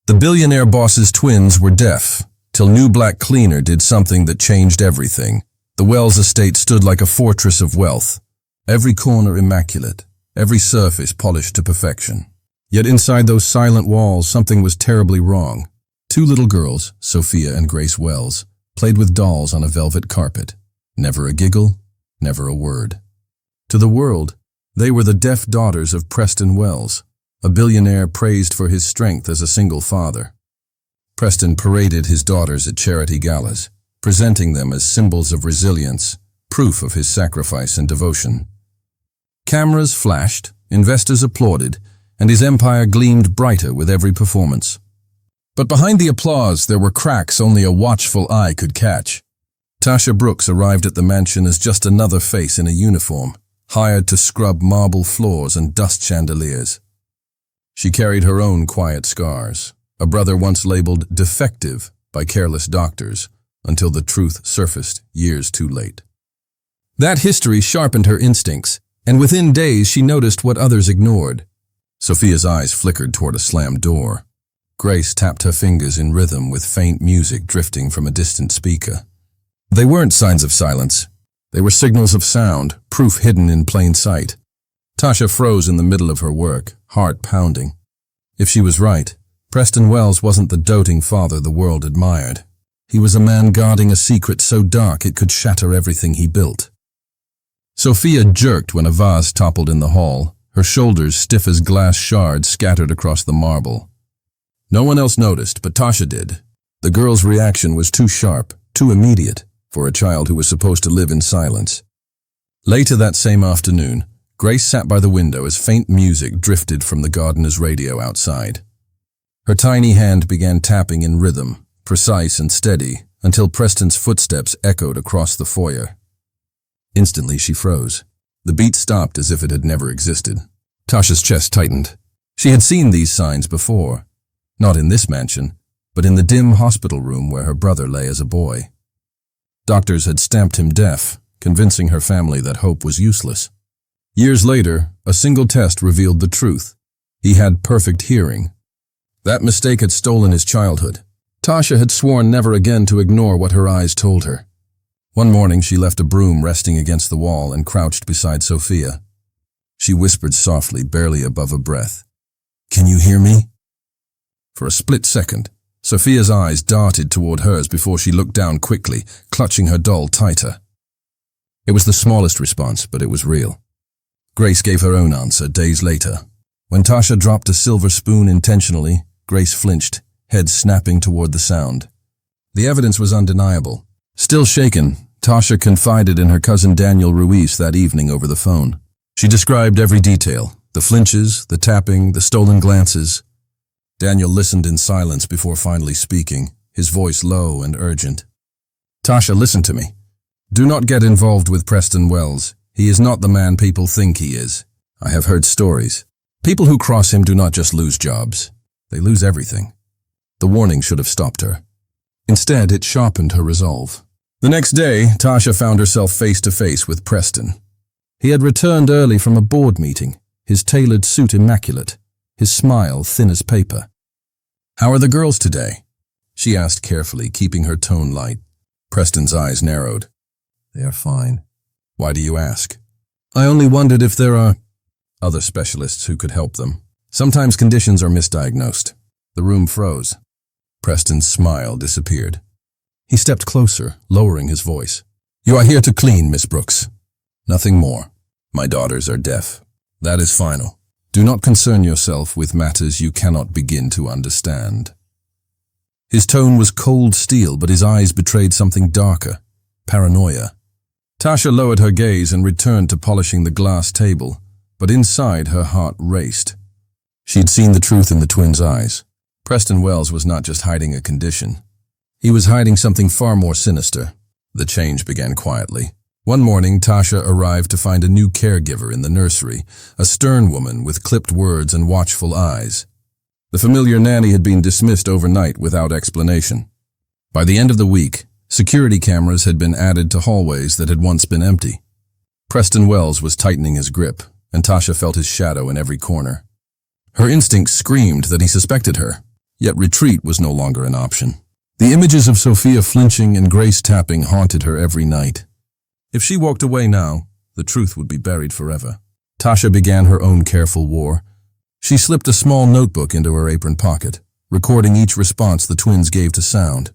The billionaire boss's twins were deaf, till new black cleaner did something that changed everything. The Wells estate stood like a fortress of wealth, every corner immaculate, every surface polished to perfection. Yet inside those silent walls, something was terribly wrong. Two little girls, Sophia and Grace Wells, played with dolls on a velvet carpet. Never a giggle, never a word. To the world, they were the deaf daughters of Preston Wells, a billionaire praised for his strength as a single father. Preston paraded his daughters at charity galas, presenting them as symbols of resilience, proof of his sacrifice and devotion. Cameras flashed, investors applauded, and his empire gleamed brighter with every performance. But behind the applause, there were cracks only a watchful eye could catch. Tasha Brooks arrived at the mansion as just another face in a uniform, hired to scrub marble floors and dust chandeliers. She carried her own quiet scars, a brother once labeled defective by careless doctors, until the truth surfaced years too late. That history sharpened her instincts, and within days she noticed what others ignored. Sophia's eyes flickered toward a slammed door. Grace tapped her fingers in rhythm with faint music drifting from a distant speaker. They weren't signs of silence. They were signals of sound, proof hidden in plain sight. Tasha froze in the middle of her work, heart pounding. If she was right, Preston Wells wasn't the doting father the world admired. He was a man guarding a secret so dark it could shatter everything he built. Sophia jerked when a vase toppled in the hall, her shoulders stiff as glass shards scattered across the marble. No one else noticed, but Tasha did. The girl's reaction was too sharp, too immediate, for a child who was supposed to live in silence. Later that same afternoon, Grace sat by the window as faint music drifted from the gardener's radio outside. Her tiny hand began tapping in rhythm, precise and steady, until Preston's footsteps echoed across the foyer. Instantly she froze. The beat stopped as if it had never existed. Tasha's chest tightened. She had seen these signs before. Not in this mansion, but in the dim hospital room where her brother lay as a boy. Doctors had stamped him deaf, convincing her family that hope was useless. Years later, a single test revealed the truth. He had perfect hearing. That mistake had stolen his childhood. Tasha had sworn never again to ignore what her eyes told her. One morning she left a broom resting against the wall and crouched beside Sophia. She whispered softly, barely above a breath, "Can you hear me?" For a split second, Sophia's eyes darted toward hers before she looked down quickly, clutching her doll tighter. It was the smallest response, but it was real. Grace gave her own answer days later. When Tasha dropped a silver spoon intentionally, Grace flinched, head snapping toward the sound. The evidence was undeniable. Still shaken, Tasha confided in her cousin Daniel Ruiz that evening over the phone. She described every detail, the flinches, the tapping, the stolen glances. Daniel listened in silence before finally speaking, his voice low and urgent. "Tasha, listen to me. Do not get involved with Preston Wells. He is not the man people think he is. I have heard stories. People who cross him do not just lose jobs. They lose everything." The warning should have stopped her. Instead, it sharpened her resolve. The next day, Tasha found herself face to face with Preston. He had returned early from a board meeting, his tailored suit immaculate, his smile thin as paper. "How are the girls today?" she asked carefully, keeping her tone light. Preston's eyes narrowed. "They are fine." "Why do you ask?" "I only wondered if there are other specialists who could help them. Sometimes conditions are misdiagnosed." The room froze. Preston's smile disappeared. He stepped closer, lowering his voice. "You are here to clean, Miss Brooks. Nothing more. My daughters are deaf. That is final. Do not concern yourself with matters you cannot begin to understand." His tone was cold steel, but his eyes betrayed something darker, paranoia. Tasha lowered her gaze and returned to polishing the glass table, but inside her heart raced. She'd seen the truth in the twins' eyes. Preston Wells was not just hiding a condition. He was hiding something far more sinister. The change began quietly. One morning, Tasha arrived to find a new caregiver in the nursery, a stern woman with clipped words and watchful eyes. The familiar nanny had been dismissed overnight without explanation. By the end of the week, security cameras had been added to hallways that had once been empty. Preston Wells was tightening his grip, and Tasha felt his shadow in every corner. Her instincts screamed that he suspected her. Yet retreat was no longer an option. The images of Sophia flinching and Grace tapping haunted her every night. If she walked away now, the truth would be buried forever. Tasha began her own careful war. She slipped a small notebook into her apron pocket, recording each response the twins gave to sound.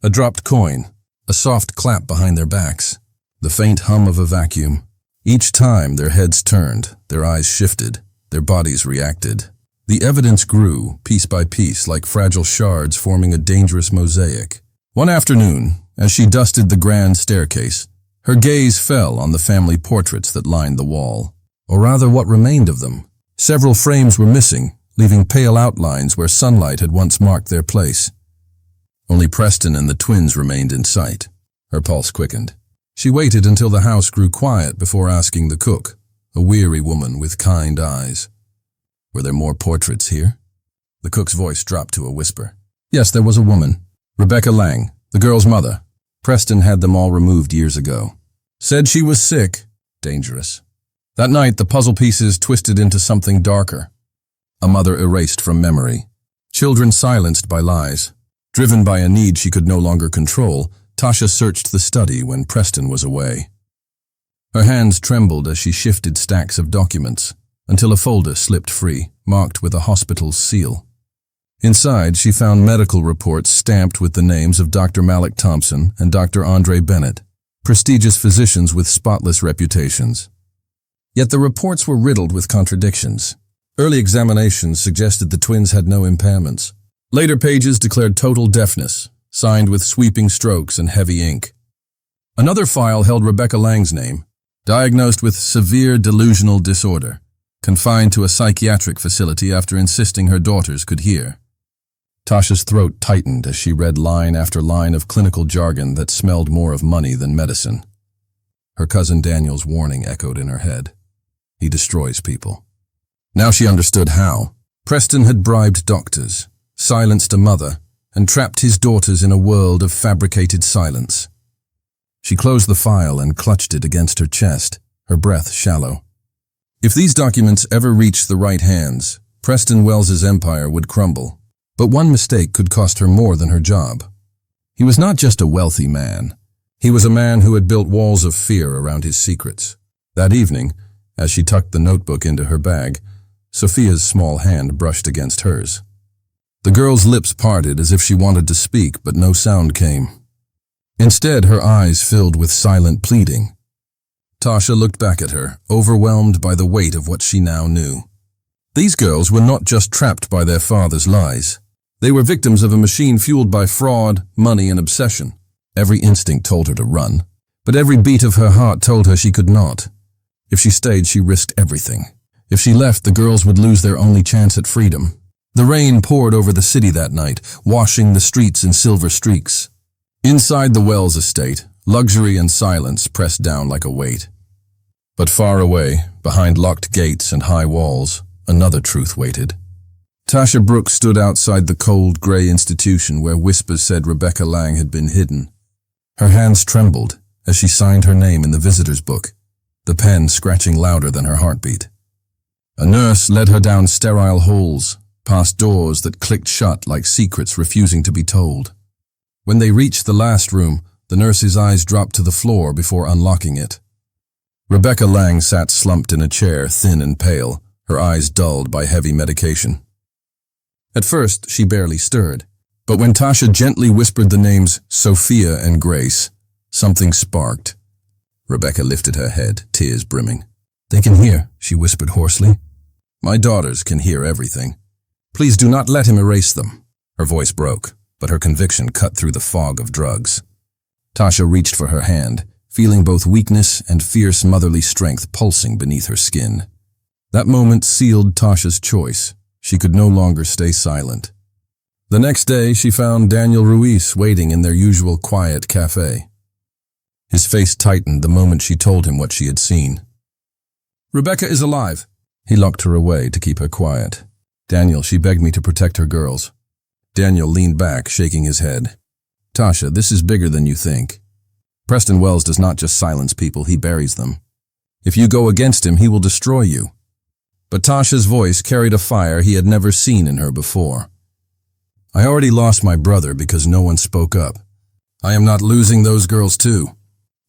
A dropped coin, a soft clap behind their backs, the faint hum of a vacuum. Each time their heads turned, their eyes shifted, their bodies reacted. The evidence grew, piece by piece, like fragile shards forming a dangerous mosaic. One afternoon, as she dusted the grand staircase, her gaze fell on the family portraits that lined the wall, or rather what remained of them. Several frames were missing, leaving pale outlines where sunlight had once marked their place. Only Preston and the twins remained in sight. Her pulse quickened. She waited until the house grew quiet before asking the cook, a weary woman with kind eyes. Were there more portraits here? The cook's voice dropped to a whisper. Yes, there was a woman. Rebecca Lang, the girl's mother. Preston had them all removed years ago. Said she was sick. Dangerous. That night, the puzzle pieces twisted into something darker. A mother erased from memory. Children silenced by lies. Driven by a need she could no longer control, Tasha searched the study when Preston was away. Her hands trembled as she shifted stacks of documents, until a folder slipped free, marked with a hospital's seal. Inside, she found medical reports stamped with the names of Dr. Malik Thompson and Dr. Andre Bennett, prestigious physicians with spotless reputations. Yet the reports were riddled with contradictions. Early examinations suggested the twins had no impairments. Later pages declared total deafness, signed with sweeping strokes and heavy ink. Another file held Rebecca Lang's name, diagnosed with severe delusional disorder, confined to a psychiatric facility after insisting her daughters could hear. Tasha's throat tightened as she read line after line of clinical jargon that smelled more of money than medicine. Her cousin Daniel's warning echoed in her head. He destroys people. Now she understood how. Preston had bribed doctors, silenced a mother, and trapped his daughters in a world of fabricated silence. She closed the file and clutched it against her chest, her breath shallow. If these documents ever reached the right hands, Preston Wells's empire would crumble. But one mistake could cost her more than her job. He was not just a wealthy man. He was a man who had built walls of fear around his secrets. That evening, as she tucked the notebook into her bag, Sophia's small hand brushed against hers. The girl's lips parted as if she wanted to speak, but no sound came. Instead, her eyes filled with silent pleading. Tasha looked back at her, overwhelmed by the weight of what she now knew. These girls were not just trapped by their father's lies. They were victims of a machine fueled by fraud, money, and obsession. Every instinct told her to run, but every beat of her heart told her she could not. If she stayed, she risked everything. If she left, the girls would lose their only chance at freedom. The rain poured over the city that night, washing the streets in silver streaks. Inside the Wells estate, luxury and silence pressed down like a weight. But far away, behind locked gates and high walls, another truth waited. Tasha Brooks stood outside the cold, gray institution where whispers said Rebecca Lang had been hidden. Her hands trembled as she signed her name in the visitor's book, the pen scratching louder than her heartbeat. A nurse led her down sterile halls, past doors that clicked shut like secrets refusing to be told. When they reached the last room, the nurse's eyes dropped to the floor before unlocking it. Rebecca Lang sat slumped in a chair, thin and pale, her eyes dulled by heavy medication. At first, she barely stirred, but when Tasha gently whispered the names Sophia and Grace, something sparked. Rebecca lifted her head, tears brimming. "They can hear," she whispered hoarsely. "My daughters can hear everything. Please do not let him erase them." Her voice broke, but her conviction cut through the fog of drugs. Tasha reached for her hand, feeling both weakness and fierce motherly strength pulsing beneath her skin. That moment sealed Tasha's choice. She could no longer stay silent. The next day, she found Daniel Ruiz waiting in their usual quiet cafe. His face tightened the moment she told him what she had seen. "Rebecca is alive." He locked her away to keep her quiet. "Daniel, she begged me to protect her girls." Daniel leaned back, shaking his head. "Tasha, this is bigger than you think. Preston Wells does not just silence people, he buries them. If you go against him, he will destroy you." But Tasha's voice carried a fire he had never seen in her before. I already lost my brother because no one spoke up. I am not losing those girls too.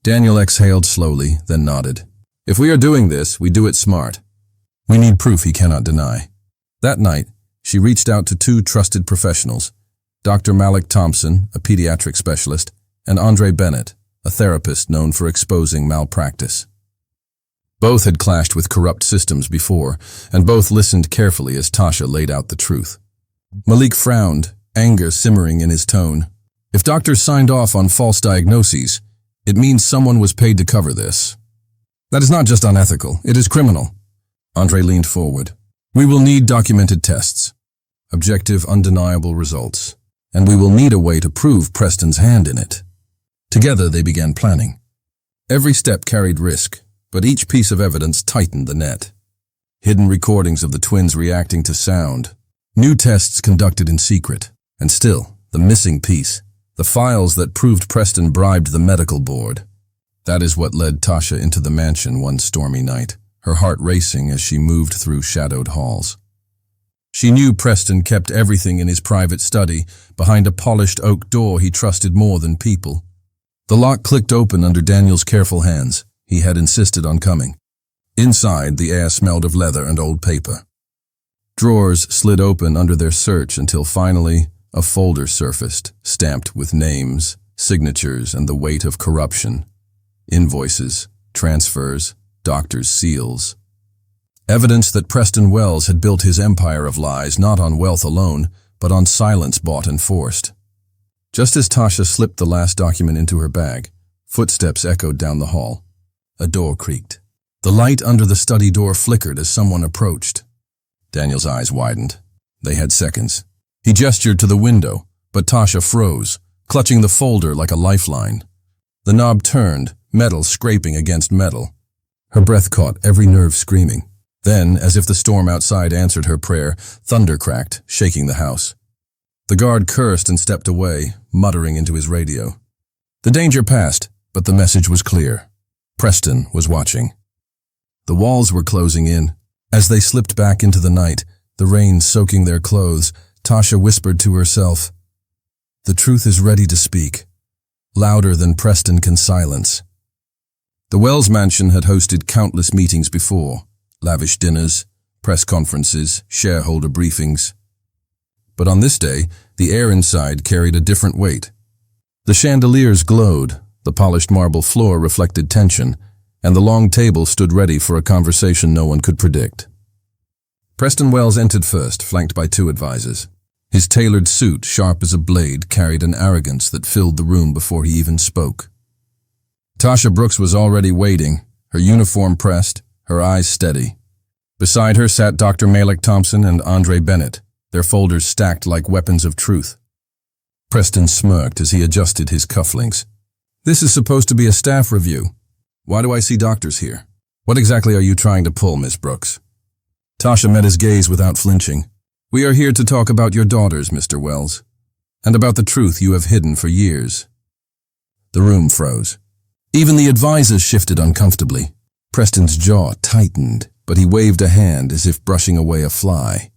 Daniel exhaled slowly, then nodded. If we are doing this, we do it smart. We need proof he cannot deny. That night, she reached out to two trusted professionals, Dr. Malik Thompson, a pediatric specialist, and Andre Bennett, a therapist known for exposing malpractice. Both had clashed with corrupt systems before, and both listened carefully as Tasha laid out the truth. Malik frowned, anger simmering in his tone. If doctors signed off on false diagnoses, it means someone was paid to cover this. That is not just unethical, it is criminal. Andre leaned forward. We will need documented tests, objective, undeniable results, and we will need a way to prove Preston's hand in it. Together they began planning. Every step carried risk, but each piece of evidence tightened the net. Hidden recordings of the twins reacting to sound, new tests conducted in secret, and still, the missing piece, the files that proved Preston bribed the medical board. That is what led Tasha into the mansion one stormy night, her heart racing as she moved through shadowed halls. She knew Preston kept everything in his private study, behind a polished oak door he trusted more than people. The lock clicked open under Daniel's careful hands. He had insisted on coming. Inside, the air smelled of leather and old paper. Drawers slid open under their search until finally a folder surfaced, stamped with names, signatures, and the weight of corruption. Invoices, transfers, doctors' seals. Evidence that Preston Wells had built his empire of lies not on wealth alone, but on silence bought and forced. Just as Tasha slipped the last document into her bag, footsteps echoed down the hall. A door creaked. The light under the study door flickered as someone approached. Daniel's eyes widened. They had seconds. He gestured to the window, but Tasha froze, clutching the folder like a lifeline. The knob turned, metal scraping against metal. Her breath caught, every nerve screaming. Then, as if the storm outside answered her prayer, thunder cracked, shaking the house. The guard cursed and stepped away, muttering into his radio. The danger passed, but the message was clear. Preston was watching. The walls were closing in. As they slipped back into the night, the rain soaking their clothes, Tasha whispered to herself, "The truth is ready to speak, louder than Preston can silence." The Wells mansion had hosted countless meetings before, lavish dinners, press conferences, shareholder briefings. But on this day, the air inside carried a different weight. The chandeliers glowed, the polished marble floor reflected tension, and the long table stood ready for a conversation no one could predict. Preston Wells entered first, flanked by two advisors. His tailored suit, sharp as a blade, carried an arrogance that filled the room before he even spoke. Tasha Brooks was already waiting, her uniform pressed, her eyes steady. Beside her sat Dr. Malik Thompson and Andre Bennett, their folders stacked like weapons of truth. Preston smirked as he adjusted his cufflinks. "This is supposed to be a staff review. Why do I see doctors here? What exactly are you trying to pull, Miss Brooks?" Tasha met his gaze without flinching. "We are here to talk about your daughters, Mr. Wells, and about the truth you have hidden for years." The room froze. Even the advisors shifted uncomfortably. Preston's jaw tightened, but he waved a hand as if brushing away a fly.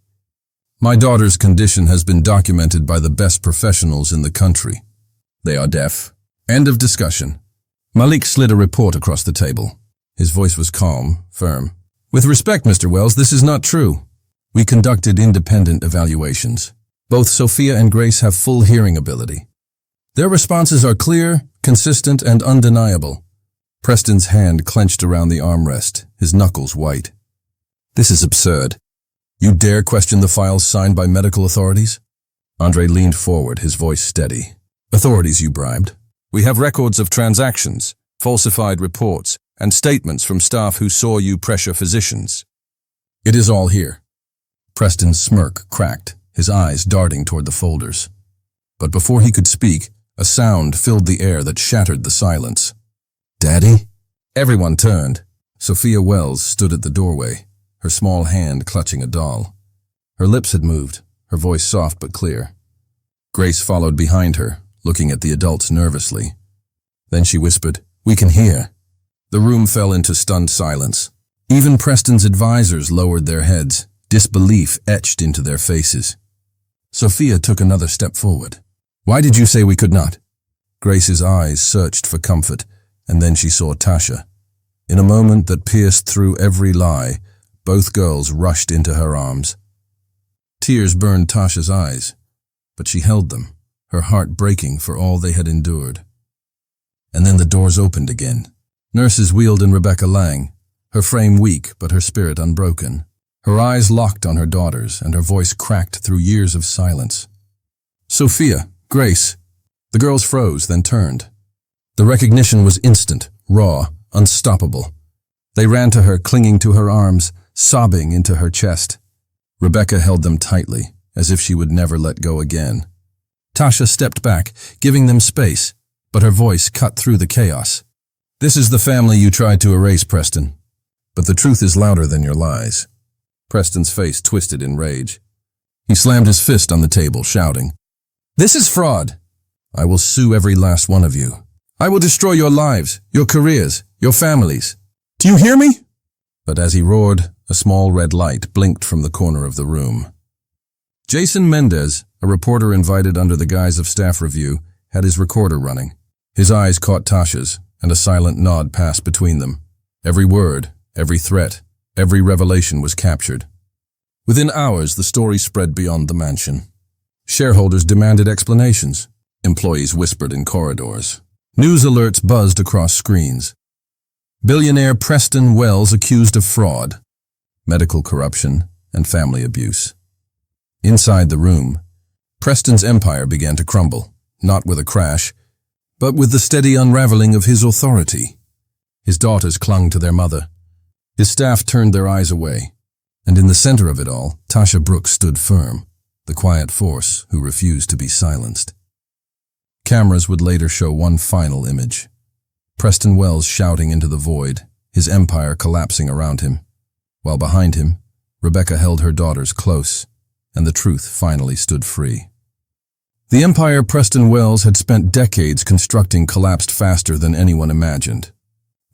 "My daughter's condition has been documented by the best professionals in the country. They are deaf. End of discussion." Malik slid a report across the table. His voice was calm, firm. "With respect, Mr. Wells, this is not true. We conducted independent evaluations. Both Sophia and Grace have full hearing ability. Their responses are clear, consistent, and undeniable." Preston's hand clenched around the armrest, his knuckles white. "This is absurd. You dare question the files signed by medical authorities?" Andre leaned forward, his voice steady. "Authorities you bribed. We have records of transactions, falsified reports, and statements from staff who saw you pressure physicians. It is all here." Preston's smirk cracked, his eyes darting toward the folders. But before he could speak, a sound filled the air that shattered the silence. "Daddy?" Everyone turned. Sophia Wells stood at the doorway, her small hand clutching a doll. Her lips had moved, her voice soft but clear. Grace followed behind her, looking at the adults nervously. Then she whispered, "We can hear." The room fell into stunned silence. Even Preston's advisors lowered their heads, disbelief etched into their faces. Sophia took another step forward. Why did you say we could not? Grace's eyes searched for comfort, and then she saw Tasha. In a moment that pierced through every lie, both girls rushed into her arms. Tears burned Tasha's eyes, but she held them, her heart breaking for all they had endured. And then the doors opened again. Nurses wheeled in Rebecca Lang, her frame weak but her spirit unbroken. Her eyes locked on her daughters, and her voice cracked through years of silence. Sophia, Grace. The girls froze, then turned. The recognition was instant, raw, unstoppable. They ran to her, clinging to her arms, sobbing into her chest. Rebecca held them tightly, as if she would never let go again. Tasha stepped back, giving them space, but her voice cut through the chaos. This is the family you tried to erase, Preston. But the truth is louder than your lies. Preston's face twisted in rage. He slammed his fist on the table, shouting, "This is fraud! I will sue every last one of you. I will destroy your lives, your careers, your families. Do you hear me?" But as he roared, a small red light blinked from the corner of the room. Jason Mendez, a reporter invited under the guise of staff review, had his recorder running. His eyes caught Tasha's, and a silent nod passed between them. Every word, every threat, every revelation was captured. Within hours, the story spread beyond the mansion. Shareholders demanded explanations. Employees whispered in corridors. News alerts buzzed across screens. Billionaire Preston Wells accused of fraud, medical corruption, and family abuse. Inside the room, Preston's empire began to crumble, not with a crash, but with the steady unraveling of his authority. His daughters clung to their mother. His staff turned their eyes away, and in the center of it all, Tasha Brooks stood firm, the quiet force who refused to be silenced. Cameras would later show one final image. Preston Wells shouting into the void, his empire collapsing around him. While behind him, Rebecca held her daughters close, and the truth finally stood free. The empire Preston Wells had spent decades constructing collapsed faster than anyone imagined.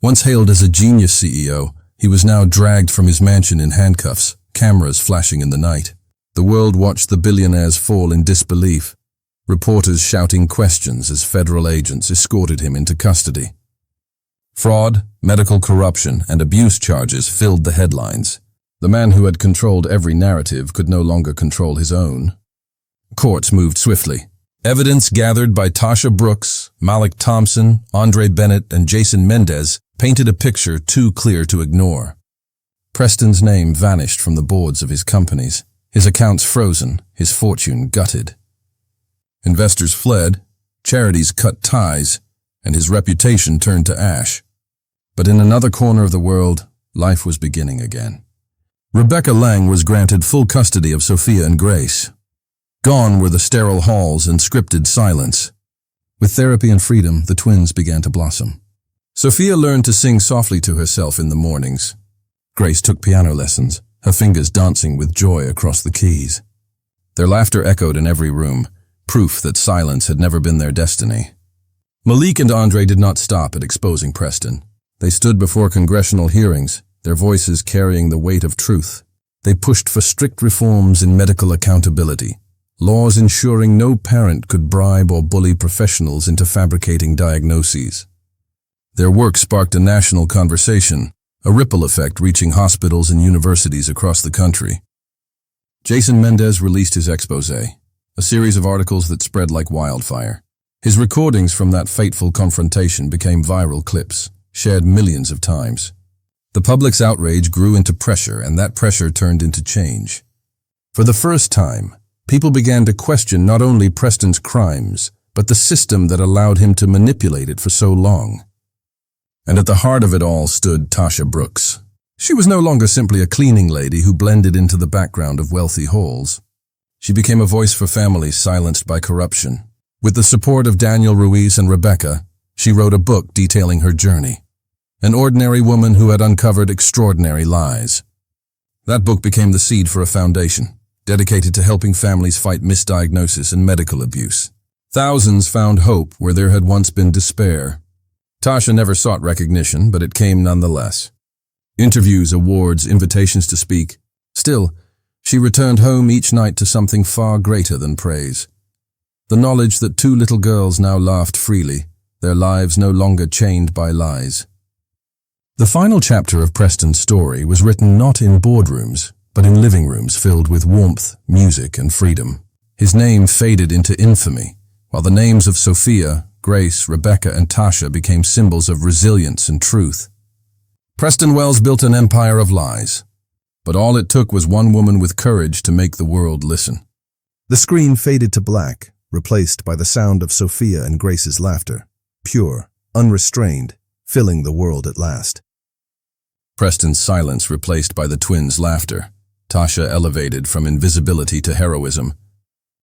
Once hailed as a genius CEO, he was now dragged from his mansion in handcuffs, cameras flashing in the night. The world watched the billionaire's fall in disbelief, reporters shouting questions as federal agents escorted him into custody. Fraud, medical corruption, and abuse charges filled the headlines. The man who had controlled every narrative could no longer control his own. Courts moved swiftly. Evidence gathered by Tasha Brooks, Malik Thompson, Andre Bennett, and Jason Mendez painted a picture too clear to ignore. Preston's name vanished from the boards of his companies, his accounts frozen, his fortune gutted. Investors fled, charities cut ties, and his reputation turned to ash. But in another corner of the world, life was beginning again. Rebecca Lang was granted full custody of Sophia and Grace. Gone were the sterile halls and scripted silence. With therapy and freedom, the twins began to blossom. Sophia learned to sing softly to herself in the mornings. Grace took piano lessons, her fingers dancing with joy across the keys. Their laughter echoed in every room, proof that silence had never been their destiny. Malik and Andre did not stop at exposing Preston. They stood before congressional hearings, their voices carrying the weight of truth. They pushed for strict reforms in medical accountability, laws ensuring no parent could bribe or bully professionals into fabricating diagnoses. Their work sparked a national conversation, a ripple effect reaching hospitals and universities across the country. Jason Mendez released his expose, a series of articles that spread like wildfire. His recordings from that fateful confrontation became viral clips, shared millions of times. The public's outrage grew into pressure, and that pressure turned into change. For the first time, people began to question not only Preston's crimes, but the system that allowed him to manipulate it for so long. And at the heart of it all stood Tasha Brooks. She was no longer simply a cleaning lady who blended into the background of wealthy halls. She became a voice for families silenced by corruption. With the support of Daniel Ruiz and Rebecca, she wrote a book detailing her journey. An ordinary woman who had uncovered extraordinary lies. That book became the seed for a foundation, dedicated to helping families fight misdiagnosis and medical abuse. Thousands found hope where there had once been despair. Tasha never sought recognition, but it came nonetheless. Interviews, awards, invitations to speak. Still, She returned home each night to something far greater than praise. The knowledge that two little girls now laughed freely, their lives no longer chained by lies. The final chapter of Preston's story was written not in boardrooms, but in living rooms filled with warmth, music, and freedom. His name faded into infamy, while the names of Sophia, Grace, Rebecca, and Tasha became symbols of resilience and truth. Preston Wells built an empire of lies, but all it took was one woman with courage to make the world listen. The screen faded to black, replaced by the sound of Sophia and Grace's laughter, pure, unrestrained, filling the world at last. Preston's silence replaced by the twins' laughter. Tasha elevated from invisibility to heroism,